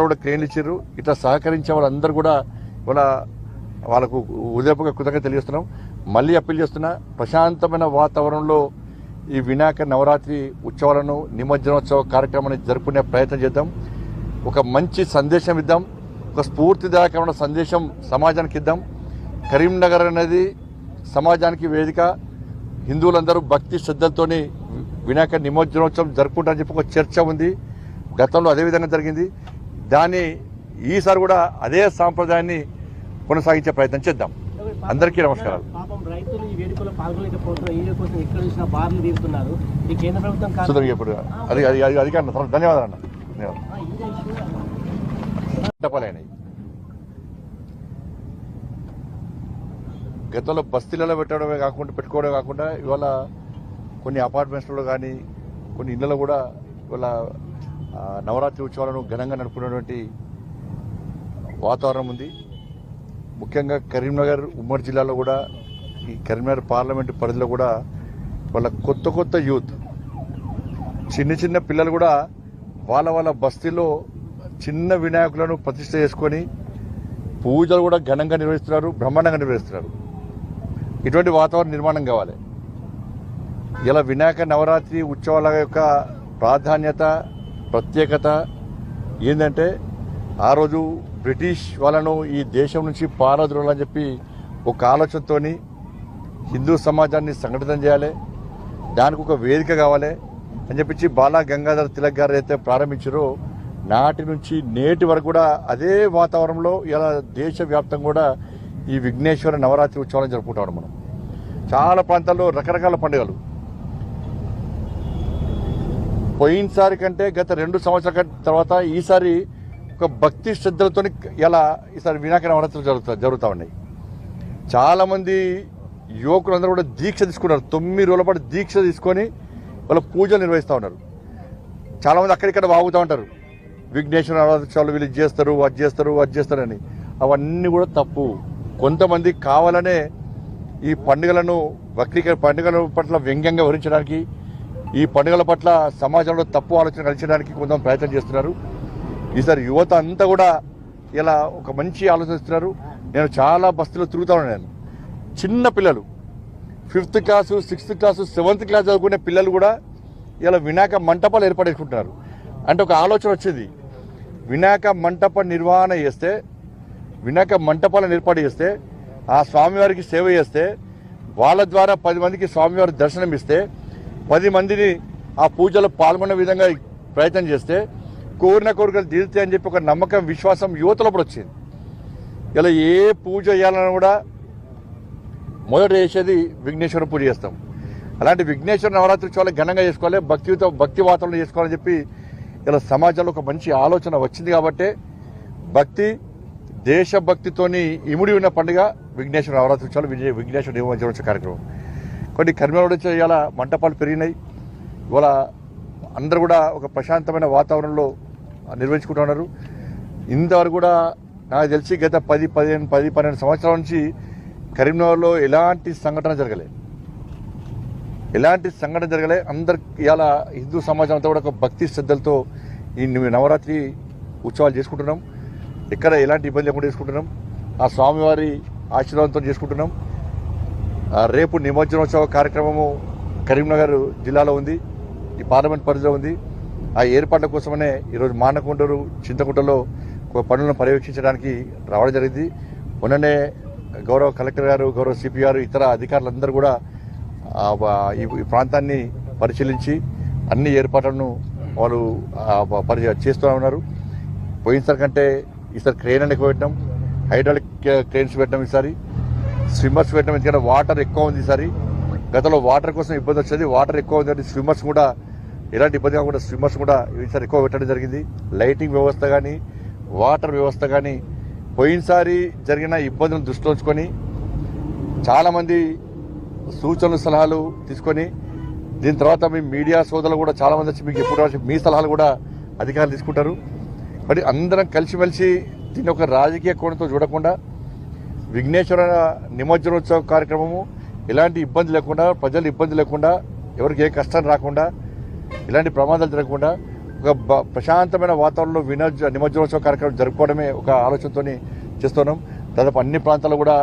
కూడా క్రెయిన్లు ఇచ్చారు. ఇట్లా సహకరించే వాళ్ళందరూ కూడా వాళ్ళకు ఉదయపుగా కృతజ్ఞత తెలియజేస్తున్నాం. మళ్ళీ అప్పీల్ చేస్తున్నా, ప్రశాంతమైన వాతావరణంలో ఈ వినాయక నవరాత్రి ఉత్సవాలను నిమజ్జనోత్సవ కార్యక్రమాన్ని జరుపుకునే ప్రయత్నం చేద్దాం. ఒక మంచి సందేశం ఇద్దాం, ఒక స్ఫూర్తిదాయకమైన సందేశం సమాజానికి ఇద్దాం. కరీంనగర్ అనేది సమాజానికి వేదిక. హిందువులందరూ భక్తి శ్రద్ధలతోని వినాయక నిమజ్జనోత్సవం జరుపుకుంటారని చెప్పి ఒక చర్చ ఉంది. గతంలో అదేవిధంగా జరిగింది. దాన్ని ఈసారి కూడా అదే సాంప్రదాయాన్ని కొనసాగించే ప్రయత్నం చేద్దాం. అందరికీ నమస్కారాలు. ధన్యవాదాలు అన్న. గతంలో బస్తీలలో పెట్టుకోవడమే కాకుండా ఇవాళ కొన్ని అపార్ట్మెంట్స్లో కానీ కొన్ని ఇళ్లలో కూడా ఇవాళ నవరాత్రి ఉత్సవాలను ఘనంగా నడుపుకున్నటువంటి వాతావరణం ఉంది. ముఖ్యంగా కరీంనగర్ ఉమ్మడి జిల్లాలో కూడా ఈ కరీంనగర్ పార్లమెంటు పరిధిలో కూడా వాళ్ళ కొత్త యూత్ చిన్న పిల్లలు కూడా వాళ్ళ బస్తీలో చిన్న వినాయకులను ప్రతిష్ఠ చేసుకొని పూజలు కూడా ఘనంగా నిర్వహిస్తున్నారు, బ్రహ్మాండంగా నిర్వహిస్తున్నారు. ఇటువంటి వాతావరణం నిర్మాణం కావాలి. ఇలా వినాయక నవరాత్రి ఉత్సవాల యొక్క ప్రాధాన్యత, ప్రత్యేకత ఏంటంటే ఆ రోజు బ్రిటిష్ వాళ్ళను ఈ దేశం నుంచి పారద్రోలని చెప్పి ఒక ఆలోచనతో హిందూ సమాజాన్ని సంఘటితం చేయాలి, దానికి ఒక వేదిక కావాలి అని చెప్పించి బాలా గంగాధర్ తిలక్ గారు అయితే ప్రారంభించారో నాటి నుంచి నేటి వరకు కూడా అదే వాతావరణంలో ఇలా దేశవ్యాప్తంగా కూడా ఈ విఘ్నేశ్వర నవరాత్రి ఉత్సవాలను జరుపుకుంటాం. మనం చాలా ప్రాంతాల్లో రకరకాల పండుగలు పోయినసారి కంటే గత 2 సంవత్సరాల తర్వాత ఈసారి ఒక భక్తి శ్రద్ధలతో ఈసారి వినాయక నవరాత్రులు జరుగుతూ ఉన్నాయి. చాలామంది యువకులందరూ కూడా దీక్ష తీసుకున్నారు. 9 రోజుల పాటు దీక్ష తీసుకొని వాళ్ళ పూజలు నిర్వహిస్తూ ఉన్నారు. చాలామంది అక్కడిక్కడ వాగుతూ ఉంటారు, విఘ్నేశ్వర నవరాత్రులు వీళ్ళు అది చేస్తారని. అవన్నీ కూడా తప్పు. కొంతమంది కావాలనే ఈ పండుగల పట్ల వ్యంగ్యంగా వివరించడానికి, ఈ పండుగల పట్ల సమాజంలో తప్పు ఆలోచన కలిగించడానికి కొంతమంది ప్రయత్నం చేస్తున్నారు. ఈసారి యువత అంతా కూడా ఇలా ఒక మంచి ఆలోచిస్తున్నారు. నేను చాలా బస్తీలో తిరుగుతూ ఉన్నాను. చిన్న పిల్లలు 5th class, 6th class, 7th class చదువుకునే పిల్లలు కూడా ఇలా వినాయక మంటపాలు ఏర్పడేసుకుంటున్నారు. అంటే ఒక ఆలోచన వచ్చింది, వినాయక మంటపాలను ఏర్పాటు చేస్తే ఆ స్వామివారికి సేవ చేస్తే వాళ్ళ ద్వారా 10 మందికి స్వామివారి దర్శనం ఇస్తే 10 మందిని ఆ పూజలో పాల్గొనే విధంగా ప్రయత్నం చేస్తే కోరిన కోరికలు తీరుతాయి అని చెప్పి ఒక నమ్మకం, విశ్వాసం యువతలో వచ్చింది. ఇలా ఏ పూజ చేయాలన్నా కూడా మొదట చేసేది విఘ్నేశ్వర పూజ చేస్తాం. అలాంటి విఘ్నేశ్వర నవరాత్రి ఉత్సవాలు ఘనంగా చేసుకోవాలి, భక్తి వాతావరణం చేసుకోవాలని చెప్పి ఇలా సమాజంలో ఒక మంచి ఆలోచన వచ్చింది. కాబట్టి దేశభక్తితోని ఇముడి ఉన్న పండుగ విఘ్నేశ్వర నవరాత్రి ఉత్సవాలు, విఘ్నేశ్వర నిమజ్జనోత్సవ కార్యక్రమం. కొన్ని కర్మలు ఇవాళ మంటపాలు పెరిగినాయి. ఇవాళ అందరూ కూడా ఒక ప్రశాంతమైన వాతావరణంలో నిర్వహించుకుంటున్నారు. ఇంతవరకు కూడా నాకు తెలిసి గత 10-12 సంవత్సరాల నుంచి కరీంనగర్లో ఎలాంటి సంఘటన జరగలే. అందరికి ఇవాళ హిందూ సమాజం అంతా కూడా ఒక భక్తి శ్రద్ధలతో ఈ నవరాత్రి ఉత్సవాలు చేసుకుంటున్నాం. ఎక్కడ ఎలాంటి ఇబ్బంది లేకుండా చేసుకుంటున్నాం. ఆ స్వామివారి ఆశీర్వాదంతో చేసుకుంటున్నాం. రేపు నిమజ్జనోత్సవ కార్యక్రమము కరీంనగర్ జిల్లాలో ఉంది, ఈ పార్లమెంట్ పరిధిలో ఉంది. ఆ ఏర్పాట్ల కోసమనే ఈరోజు మానకొండూరు, చింతకుంటలో పనులను పర్యవేక్షించడానికి రావడం జరిగింది. మొన్ననే గౌరవ కలెక్టర్ గారు, గౌరవ సిపి గారు, ఇతర అధికారులందరూ కూడా ఈ ప్రాంతాన్ని పరిశీలించి అన్ని ఏర్పాట్లను వాళ్ళు చేస్తూ ఉన్నారు. పోయినసారి కంటే ఈసారి క్రెయిన్ ఎక్కువ పెట్టినాం, హైడ్రాలిక్ క్రెయిన్స్ పెట్టినాం, ఈసారి స్విమ్మర్స్ పెట్టినాం. ఎందుకంటే వాటర్ ఎక్కువ ఉంది ఈసారి. గతంలో వాటర్ కోసం ఇబ్బంది వచ్చేది, వాటర్ ఎక్కువ ఉంది. స్విమ్మర్స్ కూడా ఎలాంటి ఇబ్బంది కాకుండా స్విమ్మర్స్ కూడా ఈసారి ఎక్కువ పెట్టడం జరిగింది. లైటింగ్ వ్యవస్థ కానీ, వాటర్ వ్యవస్థ కానీ పోయినసారి జరిగిన ఇబ్బందులను దృష్టిలో ఉంచుకొని చాలామంది సూచనలు, సలహాలు తీసుకొని దీని తర్వాత మీ మీడియా సోదరులు కూడా చాలామంది వచ్చి మీకు ఎప్పుడు మీ సలహాలు కూడా అధికారులు తీసుకుంటారు. మరి అందరం కలిసిమెలిసి దీన్ని ఒక రాజకీయ కోణంతో చూడకుండా విఘ్నేశ్వర నిమజ్జనోత్సవ కార్యక్రమము ఎలాంటి ఇబ్బంది లేకుండా, ప్రజలు ఇబ్బంది లేకుండా, ఎవరికి ఏ కష్టం రాకుండా, ఇలాంటి ప్రమాదాలు జరగకుండా ఒక ప్రశాంతమైన వాతావరణంలో నిమజ్జనోత్సవ కార్యక్రమం జరుపుకోవడమే ఒక ఆలోచనతో చేస్తున్నాం. దాదాపు అన్ని ప్రాంతాల్లో కూడా